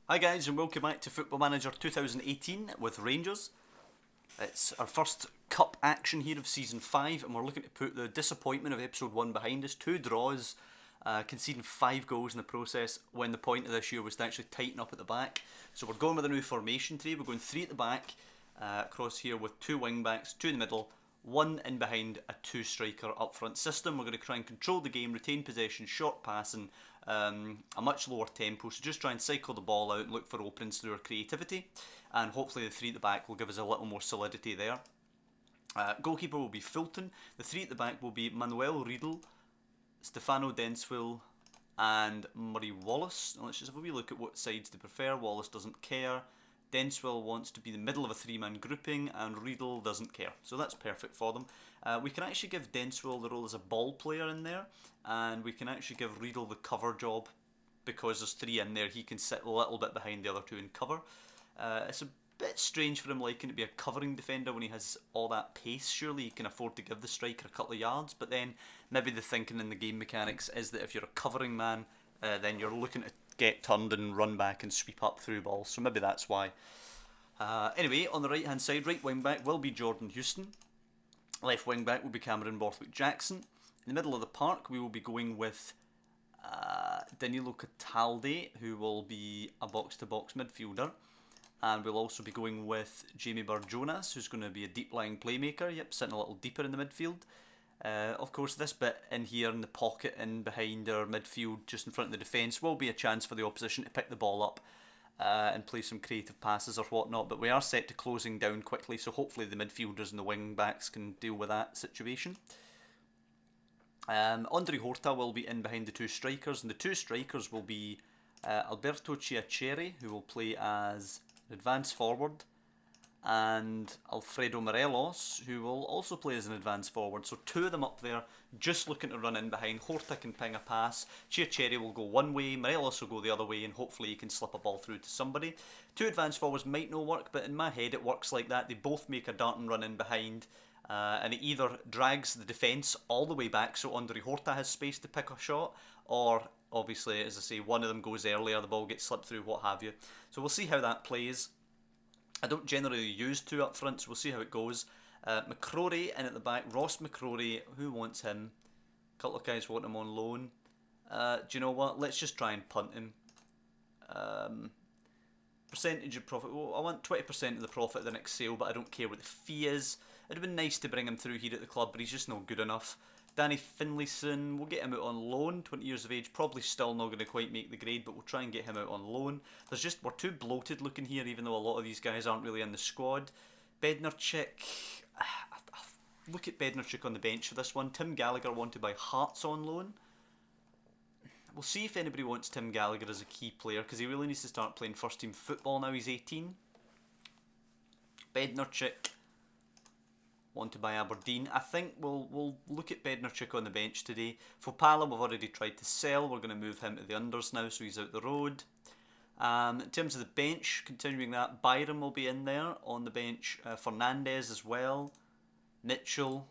Hi guys and welcome back to Football Manager 2018 with Rangers. It's our first cup action here of Season 5 and we're looking to put the disappointment of Episode 1 behind us. 2 draws, conceding 5 goals in the process when the point of this year was to actually tighten up at the back. So we're going with a new formation today. We're going 3 at the back, across here with 2 wing backs, 2 in the middle, 1 in behind, a 2 striker up front system. We're going to try and control the game, retain possession, short passing, a much lower tempo, so just try and cycle the ball out and look for openings through our creativity, and hopefully the 3 at the back will give us a little more solidity there. Goalkeeper will be Fulton. The 3 at the back will be Manuel Riedel, Stefano Denswil and Murray Wallace. Now let's just have a wee look at what sides they prefer. Wallace doesn't care, Denswil wants to be the middle of a 3-man grouping, and Riedel doesn't care, so that's perfect for them. We can actually give Denswil the role as a ball player in there, and we can actually give Riedel the cover job because there's 3 in there. He can sit a little bit behind the other 2 and cover. It's a bit strange for him liking to be a covering defender when he has all that pace. Surely he can afford to give the striker a couple of yards, but then maybe the thinking in the game mechanics is that if you're a covering man, then you're looking to get turned and run back and sweep up through balls, so maybe that's why. Anyway, on the right hand side, right wing back will be Jordan Houston. Left wing back will be Cameron Borthwick-Jackson. In the middle of the park we will be going with Danilo Cataldi, who will be a box-to-box midfielder. And we'll also be going with Jamie Burr-Jonas, who's going to be a deep-lying playmaker, sitting a little deeper in the midfield. Of course, this bit in here in the pocket and behind our midfield, just in front of the defence, will be a chance for the opposition to pick the ball up and play some creative passes or whatnot, but we are set to closing down quickly, so hopefully the midfielders and the wing backs can deal with that situation. Andre Horta will be in behind the 2 strikers, and the 2 strikers will be Alberto Chiacchieri, who will play as an advanced forward, and Alfredo Morelos, who will also play as an advanced forward. So 2 of them up there, just looking to run in behind. Horta can ping a pass, Chiacchieri will go one way, Morelos will go the other way, and hopefully he can slip a ball through to somebody. 2 advanced forwards might not work, but in my head it works like that. They both make a dart and run in behind, and it either drags the defence all the way back so Andre Horta has space to pick a shot, or obviously, as I say, one of them goes earlier, the ball gets slipped through, what have you. So we'll see how that plays. I don't generally use 2 up front, so we'll see how it goes. McCrory in at the back. Ross McCrory, who wants him? A couple of guys want him on loan. Do you know what? Let's just try and punt him. Percentage of profit. Well, I want 20% of the profit of the next sale, but I don't care what the fee is. It would have been nice to bring him through here at the club, but he's just not good enough. Danny Finlayson, we'll get him out on loan, 20 years of age, probably still not going to quite make the grade, but we'll try and get him out on loan. We're too bloated looking here, even though a lot of these guys aren't really in the squad. Bednarczyk, look at Bednarczyk on the bench for this one. Tim Gallagher wanted by Hearts on loan. We'll see if anybody wants Tim Gallagher as a key player, because he really needs to start playing first team football now. He's 18. Bednarczyk wanted by Aberdeen. I think we'll look at Bednarczyk on the bench today. Fopala we've already tried to sell. We're going to move him to the unders now, so he's out the road. In terms of the bench, continuing that, Byram will be in there on the bench. Fernandez as well. Mitchell.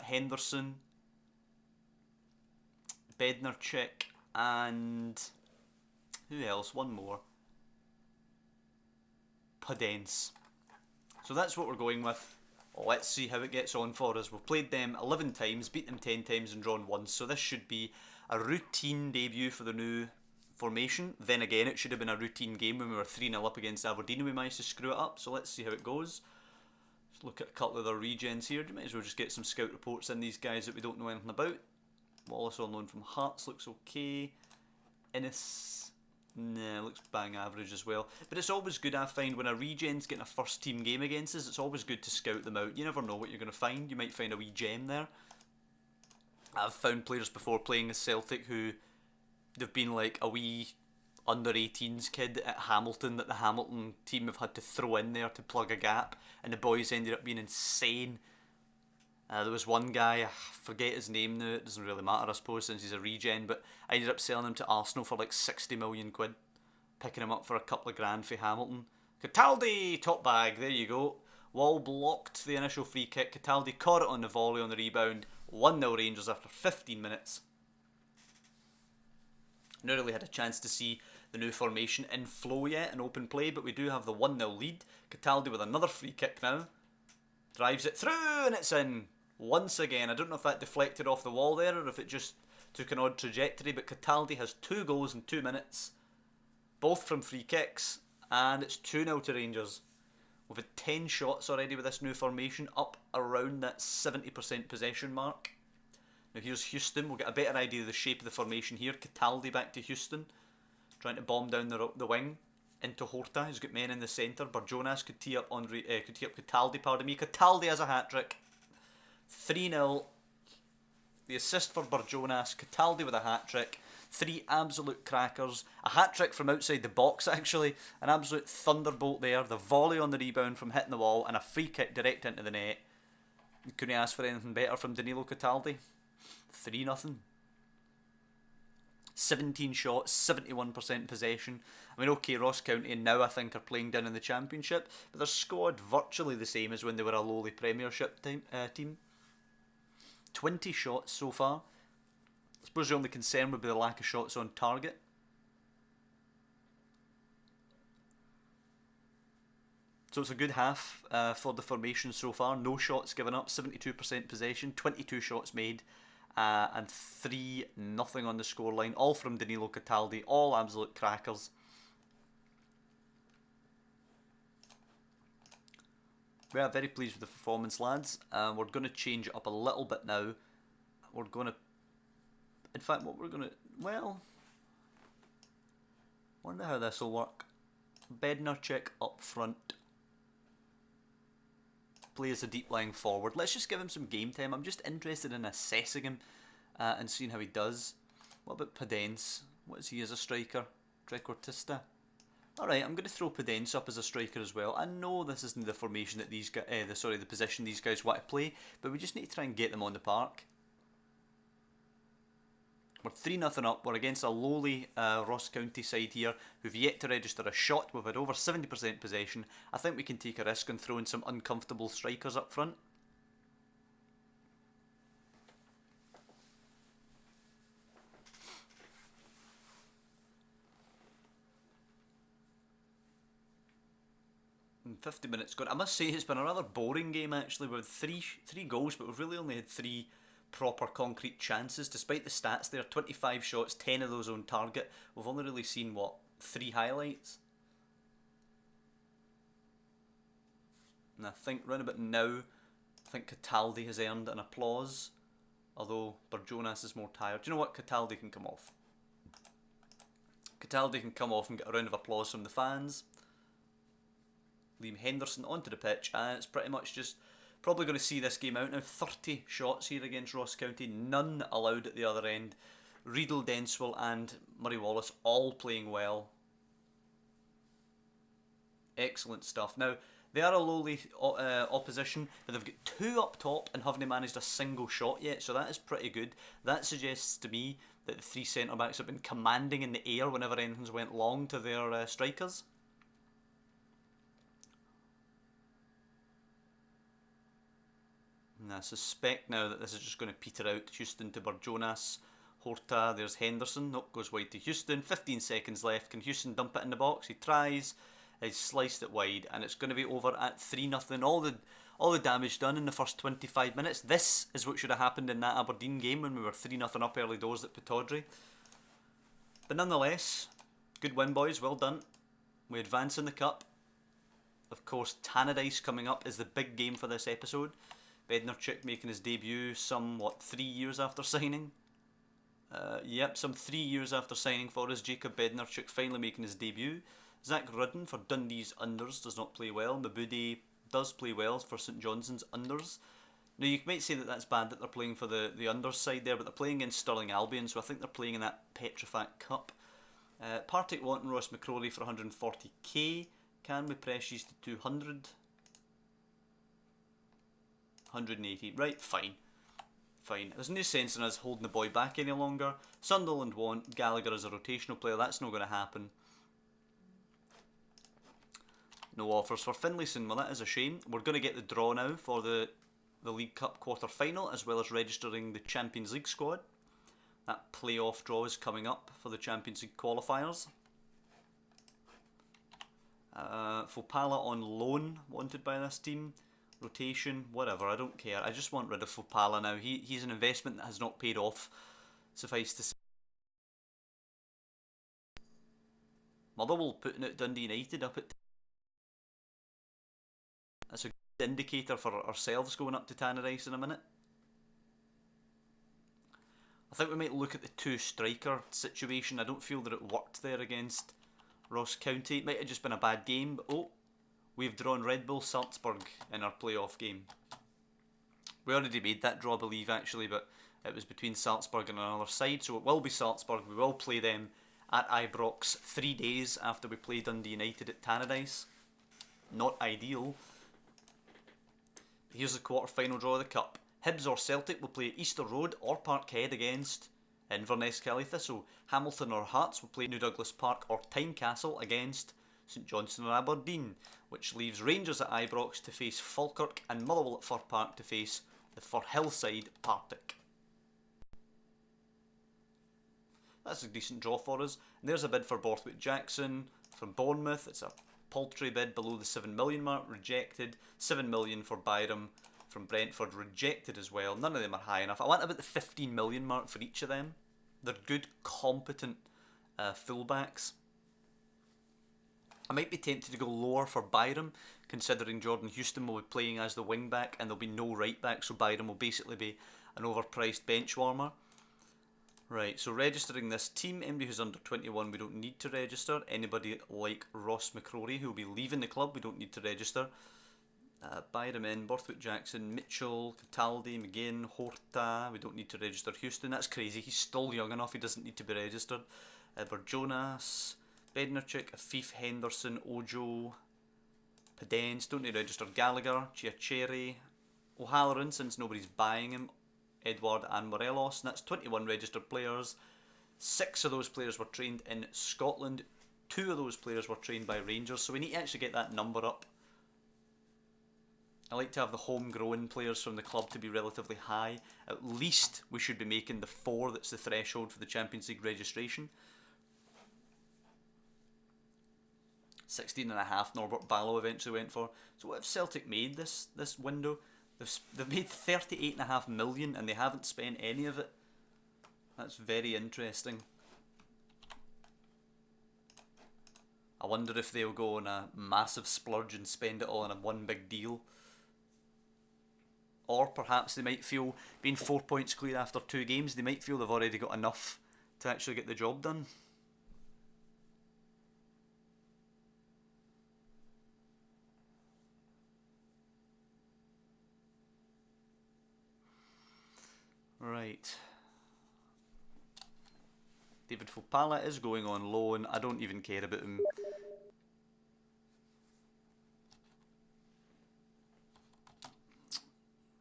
Henderson. Bednarczyk. And who else? One more. Podence. So that's what we're going with. Let's see how it gets on for us. We've played them 11 times, beat them 10 times and drawn once, so this should be a routine debut for the new formation. Then again, it should have been a routine game when we were 3-0 up against Aberdeen and we managed to screw it up, so let's see how it goes. Let's look at a couple of their regens here. Might as well just get some scout reports in these guys that we don't know anything about. Wallace on loan from Hearts looks okay. Innes, nah, looks bang average as well. But it's always good, I find, when a regen's getting a first team game against us, it's always good to scout them out. You never know what you're going to find. You might find a wee gem there. I've found players before playing as Celtic who they've been like a wee under-18s kid at Hamilton that the Hamilton team have had to throw in there to plug a gap, and the boys ended up being insane. There was one guy, I forget his name now, it doesn't really matter I suppose since he's a regen, but I ended up selling him to Arsenal for like 60 million quid, picking him up for a couple of grand for Hamilton. Cataldi, top bag, there you go. Wall blocked the initial free kick, Cataldi caught it on the volley on the rebound, 1-0 Rangers after 15 minutes. Never really had a chance to see the new formation in flow yet in open play, but we do have the 1-0 lead. Cataldi with another free kick now. Drives it through and it's in once again. I don't know if that deflected off the wall there or if it just took an odd trajectory, but Cataldi has 2 goals in 2 minutes, both from free kicks, and it's 2-0 to Rangers. We've had 10 shots already with this new formation, up around that 70% possession mark. Now here's Houston. We'll get a better idea of the shape of the formation here. Cataldi back to Houston, trying to bomb down the wing into Horta, who's got men in the centre. Barjonas could tee up Cataldi, pardon me. Cataldi has a hat-trick. 3-0. The assist for Barjonas, Cataldi with a hat-trick. 3 absolute crackers. A hat-trick from outside the box, actually. An absolute thunderbolt there. The volley on the rebound from hitting the wall, and a free kick direct into the net. You couldn't ask for anything better from Danilo Cataldi. 3-0. 17 shots, 71% possession. I mean, okay, Ross County now I think are playing down in the Championship, but their squad virtually the same as when they were a lowly Premiership team. 20 shots so far. I suppose the only concern would be the lack of shots on target. So it's a good half for the formation so far. No shots given up, 72% possession, 22 shots made, and 3-0 on the scoreline. All from Danilo Cataldi, all absolute crackers. We are very pleased with the performance, lads. We're going to change it up a little bit now. We're going to... In fact, what we're going to... Well... Wonder how this will work. Bednarczyk up front. Play as a deep lying forward. Let's just give him some game time. I'm just interested in assessing him and seeing how he does. What about Padence? What is he as a striker? Trequartista. Alright, I'm going to throw Padence up as a striker as well. I know this isn't the formation that these guys, the position these guys want to play, but we just need to try and get them on the park. We're 3-0 up. We're against a lowly Ross County side here who've yet to register a shot. We've had over 70% possession. I think we can take a risk and throw in some uncomfortable strikers up front. And 50 minutes gone. I must say it's been a rather boring game actually. We've had three goals, but we've really only had 3 proper concrete chances. Despite the stats there, 25 shots, 10 of those on target. We've only really seen, what, 3 highlights? And I think round about now, I think Cataldi has earned an applause, although Barjonas is more tired. Do you know what? Cataldi can come off. Cataldi can come off and get a round of applause from the fans. Liam Henderson onto the pitch, and it's pretty much just probably going to see this game out now. 30 shots here against Ross County, none allowed at the other end. Riedel, Denswell and Murray Wallace all playing well. Excellent stuff. Now, they are a lowly opposition, but they've got 2 up top and haven't managed a single shot yet, so that is pretty good. That suggests to me that the 3 centre-backs have been commanding in the air whenever anything's went long to their strikers. And I suspect now that this is just going to peter out. Houston to Barjonas. Horta, there's Henderson. Nope, goes wide to Houston. 15 seconds left. Can Houston dump it in the box? He tries. He's sliced it wide. And it's going to be over at 3-0. All the damage done in the first 25 minutes. This is what should have happened in that Aberdeen game when we were 3-0 up early doors at Pittodrie. But nonetheless, good win, boys. Well done. We advance in the cup. Of course, Tannadice coming up is the big game for this episode. Bednarczyk making his debut some, 3 years after signing? Yep, some 3 years after signing for us. Jacob Bednarczyk finally making his debut. Zach Rudden for Dundee's unders does not play well. Mabudi does play well for St Johnstone's unders. Now you might say that that's bad that they're playing for the unders side there, but they're playing against Stirling Albion, so I think they're playing in that Petrofac Cup. Partick wanting Ross McCrory for 140k. Can we press these to 200? 180. Right, fine. Fine. There's no sense in us holding the boy back any longer. Sunderland want Gallagher as a rotational player. That's not going to happen. No offers for Finlayson. Well, that is a shame. We're going to get the draw now for the League Cup quarter-final, as well as registering the Champions League squad. That playoff draw is coming up for the Champions League qualifiers. Fopala on loan, wanted by this team. Rotation, whatever, I don't care. I just want rid of Fopala now. He's an investment that has not paid off, suffice to say. Motherwell putting out Dundee United up at... That's a good indicator for ourselves going up to Tannadice in a minute. I think we might look at the two striker situation. I don't feel that it worked there against Ross County. It might have just been a bad game, but oh, we've drawn Red Bull Salzburg in our playoff game. We already made that draw, I believe, actually, but it was between Salzburg and another side, so it will be Salzburg. We will play them at Ibrox 3 days after we play Dundee United at Tannadice. Not ideal. Here's the quarter-final draw of the Cup. Hibs or Celtic will play at Easter Road or Parkhead against Inverness Kelly Thistle. Hamilton or Hearts will play New Douglas Park or Tynecastle against St Johnstone or Aberdeen, which leaves Rangers at Ibrox to face Falkirk and Motherwell at Fir Park to face the Firhill side Partick. That's a decent draw for us. And there's a bid for Borthwick Jackson from Bournemouth. It's a paltry bid below the 7 million mark, rejected. 7 million for Byram from Brentford, rejected as well. None of them are high enough. I want about the 15 million mark for each of them. They're good, competent fullbacks. I might be tempted to go lower for Byram, considering Jordan Houston will be playing as the wing back and there'll be no right back, so Byram will basically be an overpriced bench warmer. Right, so registering this team. Anybody who's under 21 we don't need to register. Anybody like Ross McCrory who will be leaving the club we don't need to register. Byram in, Borthwick Jackson, Mitchell, Cataldi, McGinn, Horta. We don't need to register Houston. That's crazy. He's still young enough. He doesn't need to be registered. Jonas, Bednarchik, Afif, Henderson, Ojo, Pedence. Don't need to register Gallagher, Chiacheri, O'Halloran since nobody's buying him. Edward and Morelos, and that's 21 registered players. 6 of those players were trained in Scotland. 2 of those players were trained by Rangers, so we need to actually get that number up. I like to have the homegrown players from the club to be relatively high. At least we should be making the 4 that's the threshold for the Champions League registration. 16.5 Norbert Ballo eventually went for. So what if Celtic made this window? They've made 38.5 million and they haven't spent any of it. That's very interesting. I wonder if they'll go on a massive splurge and spend it all on a one big deal. Or perhaps they might feel, being 4 points clear after 2 games, they might feel they've already got enough to actually get the job done. Right. David Fopala is going on loan. I don't even care about him.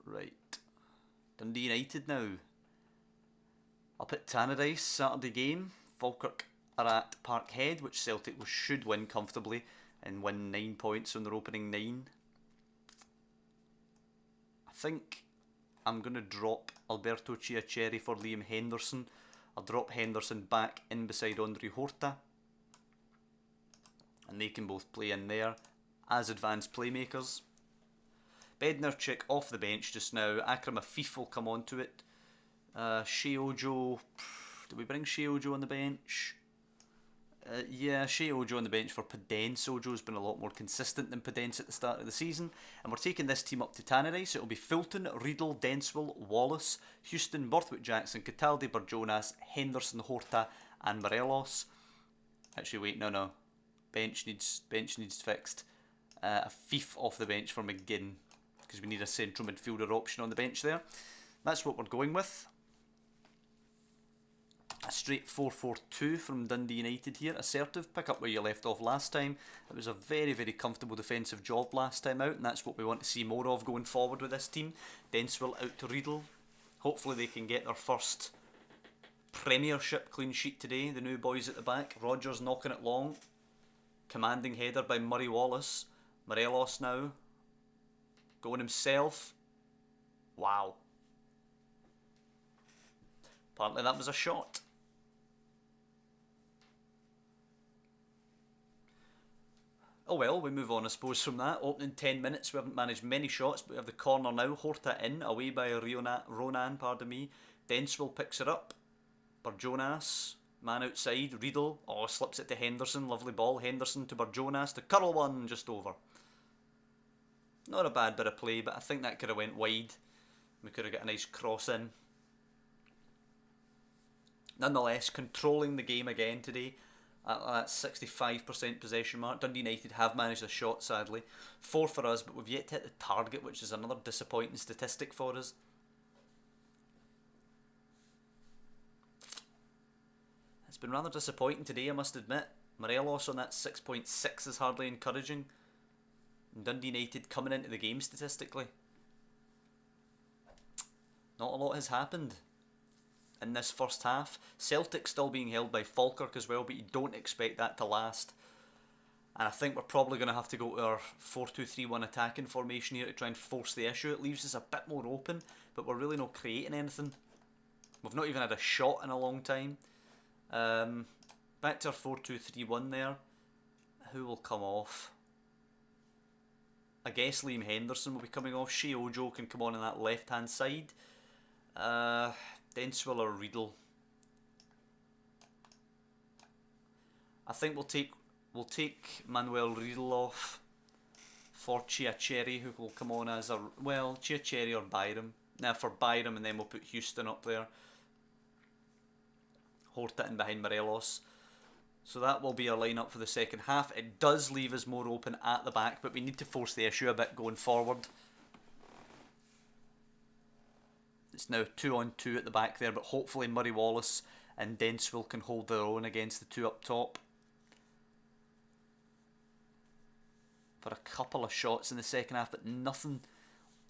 Right. Dundee United now. Up at Tannadice, Saturday game. Falkirk are at Parkhead, which Celtic should win comfortably and win 9 points on their opening 9. I think I'm going to drop Alberto Chiacheri for Liam Henderson. I'll drop Henderson back in beside Andre Horta. And they can both play in there as advanced playmakers. Bednarchik off the bench just now. Akram Afif will come onto it. Shea Ojo. Do we bring Shea Ojo on the bench? Yeah, Shea Ojo on the bench for Pedence. Ojo's been a lot more consistent than Pedence at the start of the season. And we're taking this team up to Tannadice. It'll be Fulton, Riedel, Denswell, Wallace, Houston, Borthwick Jackson, Cataldi, Burjonas, Henderson, Horta and Morelos. Actually wait, no. Bench needs fixed. A Fief off the bench for McGinn, because we need a central midfielder option on the bench there. That's what we're going with. A straight 4-4-2 from Dundee United here. Assertive, pick up where you left off last time. It was a very, very comfortable defensive job last time out, and that's what we want to see more of going forward with this team. Denswell out to Riedel. Hopefully they can get their first Premiership clean sheet today, the new boys at the back. Rogers knocking it long. Commanding header by Murray Wallace. Morelos now. Going himself. Wow. Apparently that was a shot. Oh well, we move on I suppose from that. Opening 10 minutes, we haven't managed many shots, but we have the corner now. Horta in, away by Ronan, pardon me. Denswell picks it up. Barjonas, man outside. Riedel, slips it to Henderson. Lovely ball. Henderson to Barjonas to curl one just over. Not a bad bit of play, but I think that could have went wide. We could have got a nice cross in. Nonetheless, controlling the game again today. At that 65% possession mark. Dundee United have managed a shot, sadly. 4 for us, but we've yet to hit the target, which is another disappointing statistic for us. It's been rather disappointing today, I must admit. Morelos on that 6.6 is hardly encouraging. And Dundee United coming into the game statistically. Not a lot has happened in this first half. Celtic still being held by Falkirk as well, but you don't expect that to last. And I think we're probably going to have to go to our 4-2-3-1 attacking formation here to try and force the issue. It leaves us a bit more open, but we're really not creating anything. We've not even had a shot in a long time. Back to our 4-2-3-1 there. Who will come off? I guess Liam Henderson will be coming off. Shea Ojo can come on that left hand side. Denswell or Riedel. I think we'll take Manuel Riedel off for Chiacheri, who will come on as Chiacheri or Byram. Now for Byram, and then we'll put Houston up there. Horta in behind Morelos. So that will be our lineup for the second half. It does leave us more open at the back, but we need to force the issue a bit going forward. It's now 2-on-2 at the back there, but hopefully Murray Wallace and Denswell can hold their own against the two up top. For a couple of shots in the second half, but nothing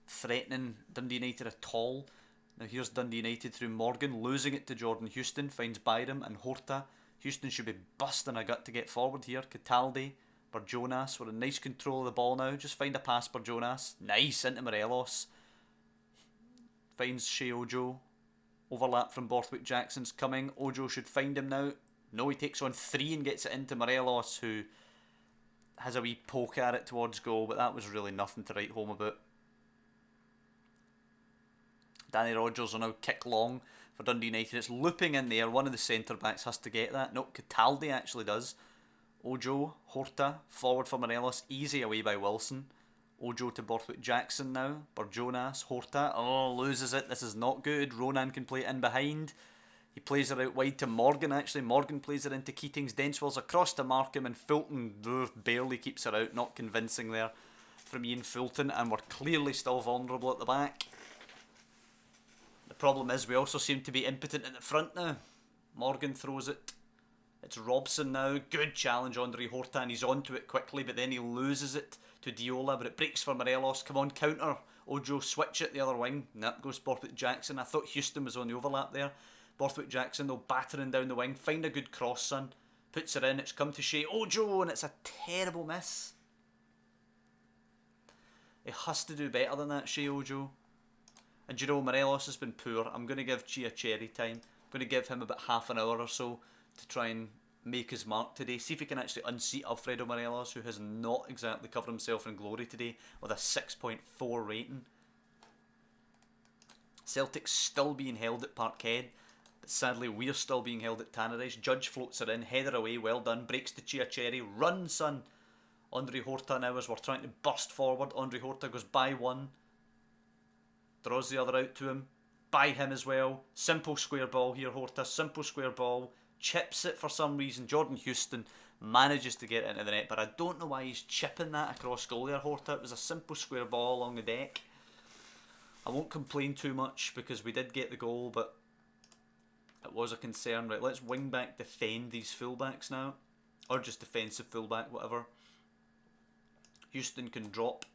threatening Dundee United at all. Now here's Dundee United through Morgan, losing it to Jordan Houston, finds Byram and Horta. Houston should be busting a gut to get forward here. Cataldi, Barjonas, we're in nice control of the ball now. Just find a pass, Barjonas. Nice, into Morelos. Finds Shea Ojo. Overlap from Borthwick Jackson's coming. Ojo should find him now. No, he takes on 3 and gets it into Morelos, who has a wee poke at it towards goal, but that was really nothing to write home about. Danny Rogers will now kick long for Dundee United. It's looping in there. One of the centre backs has to get that. No, Cataldi actually does. Ojo, Horta, forward for Morelos. Easy away by Wilson. Ojo to Borthwick Jackson now. Barjonas, Horta. Oh, loses it. This is not good. Ronan can play it in behind. He plays it out wide to Morgan, actually. Morgan plays it into Keatings. Denswell's across to Markham, and Fulton barely keeps it out. Not convincing there from Ian Fulton, and we're clearly still vulnerable at the back. The problem is we also seem to be impotent at the front now. Morgan throws it. It's Robson now. Good challenge, Andre Horta, and he's onto it quickly, but then he loses it to Diola, but it breaks for Morelos. Come on, counter. Ojo, switch it the other wing. And up goes Borthwick Jackson. I thought Houston was on the overlap there. Borthwick Jackson, though, battering down the wing. Find a good cross, son. Puts it in. It's come to Shea Ojo, and it's a terrible miss. He has to do better than that, Shea Ojo. And you know, Morelos has been poor. I'm going to give Chiacheri time. I'm going to give him about half an hour or so to try and make his mark today. See if he can actually unseat Alfredo Morelos, who has not exactly covered himself in glory today, with a 6.4 rating. Celtic's still being held at Parkhead, but sadly we're still being held at Tannadice. Judge floats it in, header away, well done. Breaks to Chiacheri. Run, son! Andre Horta now as we're trying to burst forward. Andre Horta goes by one. Draws the other out to him. By him as well. Simple square ball here, Horta. Simple square ball. Chips it for some reason. Jordan Houston manages to get it into the net, but I don't know why he's chipping that across goal there, Horta. It was a simple square ball along the deck. I won't complain too much because we did get the goal, but it was a concern. Right, let's wing back defend these fullbacks now. Or just defensive fullback, whatever. Houston can drop.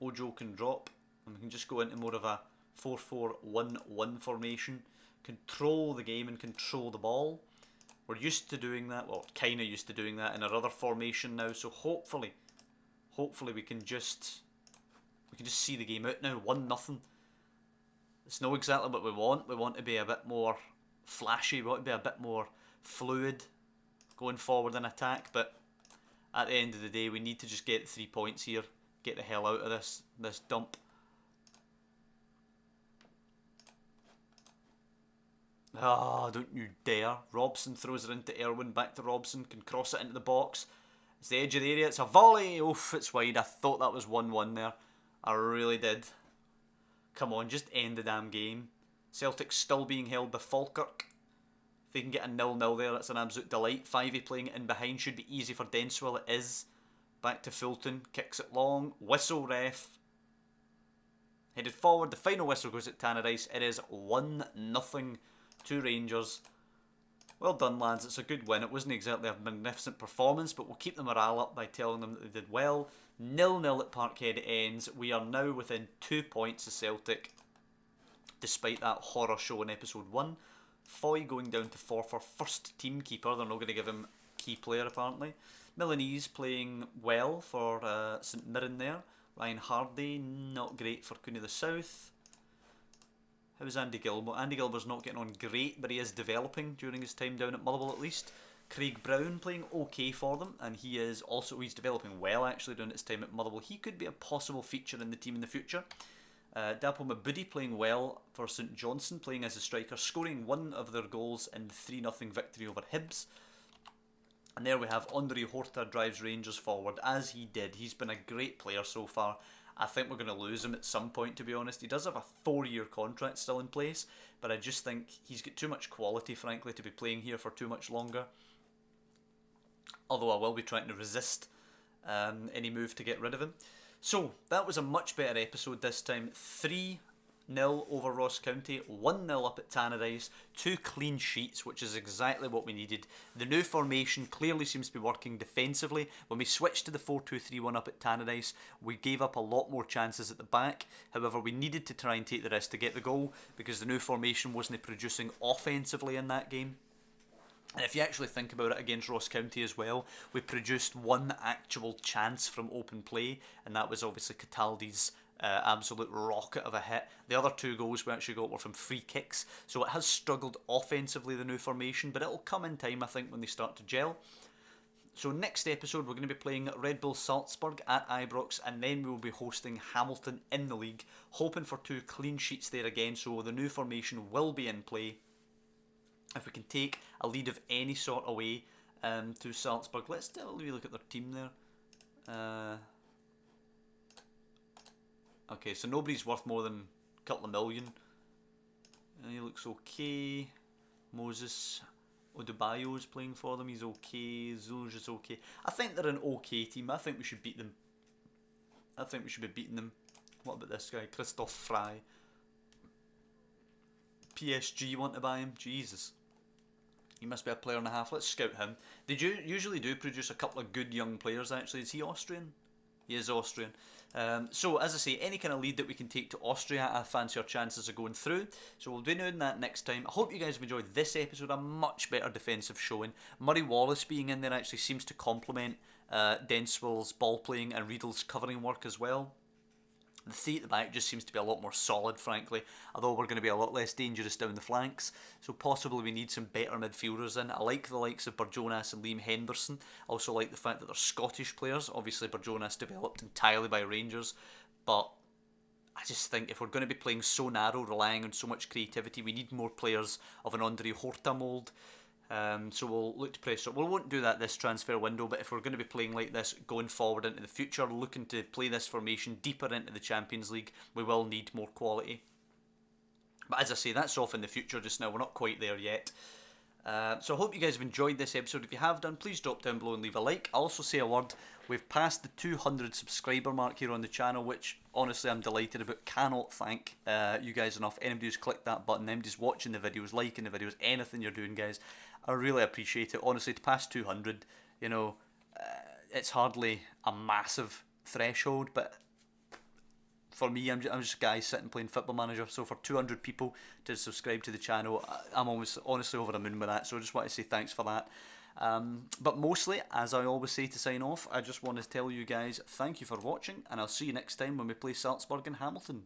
Ojo can drop. And we can just go into more of a 4-4-1-1 formation. Control the game and control the ball. We're used to doing that, well, kind of used to doing that in our other formation now, so hopefully we can just see the game out now. 1-0. It's not exactly what we want. We want to be a bit more flashy, we want to be a bit more fluid going forward in attack, but at the end of the day, we need to just get 3 points here. Get the hell out of this dump. Ah, don't you dare. Robson throws it into Irwin. Back to Robson. Can cross it into the box. It's the edge of the area. It's a volley. Oof, it's wide. I thought that was 1-1 there. I really did. Come on, just end the damn game. Celtic's still being held by Falkirk. If they can get a 0-0 there, that's an absolute delight. Fivey playing it in behind. Should be easy for Denswell. It is. Back to Fulton. Kicks it long. Whistle, ref. Headed forward. The final whistle goes at Tannadice. It is 1-0 to Rangers. Well done, lads. It's a good win. It wasn't exactly a magnificent performance, but we'll keep the morale up by telling them that they did well. 0-0 at Parkhead it ends. We are now within 2 points of Celtic, despite that horror show in episode 1. Foy going down to 4 for first team keeper. They're not going to give him key player, apparently. Milanese playing well for St Mirren there. Ryan Hardy, not great for Cooney the South. How's Andy Gilmore? Andy Gilmore's not getting on great, but he is developing during his time down at Motherwell at least. Craig Brown playing okay for them, and he's developing well actually during his time at Motherwell. He could be a possible feature in the team in the future. Dapo Mabudi playing well for St Johnstone, playing as a striker, scoring one of their goals in the 3-0 victory over Hibs. And there we have Andre Horta drives Rangers forward, as he did. He's been a great player so far. I think we're going to lose him at some point, to be honest. He does have a 4-year contract still in place, but I just think he's got too much quality, frankly, to be playing here for too much longer. Although I will be trying to resist any move to get rid of him. So, that was a much better episode this time. 3-0 over Ross County, 1-0 up at Tannadice, 2 clean sheets, which is exactly what we needed. The new formation clearly seems to be working defensively. When we switched to the 4-2-3-1 up at Tannadice, we gave up a lot more chances at the back. However, we needed to try and take the risk to get the goal, because the new formation wasn't producing offensively in that game. And if you actually think about it, against Ross County as well, we produced one actual chance from open play, and that was obviously Cataldi's absolute rocket of a hit. The other 2 goals we actually got were from free kicks, so it has struggled offensively, the new formation, but it'll come in time, I think, when they start to gel. So next episode we're going to be playing Red Bull Salzburg at Ibrox, and then we will be hosting Hamilton in the league, hoping for 2 clean sheets there again, so the new formation will be in play. If we can take a lead of any sort away to Salzburg. Let's have a look at their team there. Okay, so nobody's worth more than a couple of million. He looks okay. Moses Odebayo is playing for them. He's okay. Zulj is okay. I think they're an okay team. I think we should beat them. I think we should be beating them. What about this guy? Christoph Frey. PSG want to buy him? Jesus. He must be a player and a half. Let's scout him. They usually do produce a couple of good young players, actually. Is he Austrian? He is Austrian. So, as I say, any kind of lead that we can take to Austria, I fancy our chances of going through. So we'll be doing that next time. I hope you guys have enjoyed this episode. A much better defensive showing. Murray Wallace being in there actually seems to complement Denswell's ball playing and Riedel's covering work as well. The 3 at the back just seems to be a lot more solid, frankly, although we're going to be a lot less dangerous down the flanks, so possibly we need some better midfielders in. I like the likes of Barjonas and Liam Henderson. I also like the fact that they're Scottish players. Obviously Barjonas developed entirely by Rangers, but I just think if we're going to be playing so narrow, relying on so much creativity, we need more players of an Andre Horta mould. So we'll look to press it. We won't do that this transfer window, but if we're going to be playing like this going forward into the future, looking to play this formation deeper into the Champions League, we will need more quality. But as I say, that's off in the future just now. We're not quite there yet. So I hope you guys have enjoyed this episode. If you have done, please drop down below and leave a like. I'll also say a word. We've passed the 200 subscriber mark here on the channel, which honestly I'm delighted about. Cannot thank you guys enough. Anybody who's clicked that button, anybody's watching the videos, liking the videos, anything you're doing, guys, I really appreciate it. Honestly, to pass 200, you know, it's hardly a massive threshold, but for me, I'm just a guy sitting playing Football Manager. So for 200 people to subscribe to the channel, I'm always honestly over the moon with that. So I just want to say thanks for that. But mostly, as I always say to sign off, I just want to tell you guys thank you for watching, and I'll see you next time when we play Salzburg and Hamilton.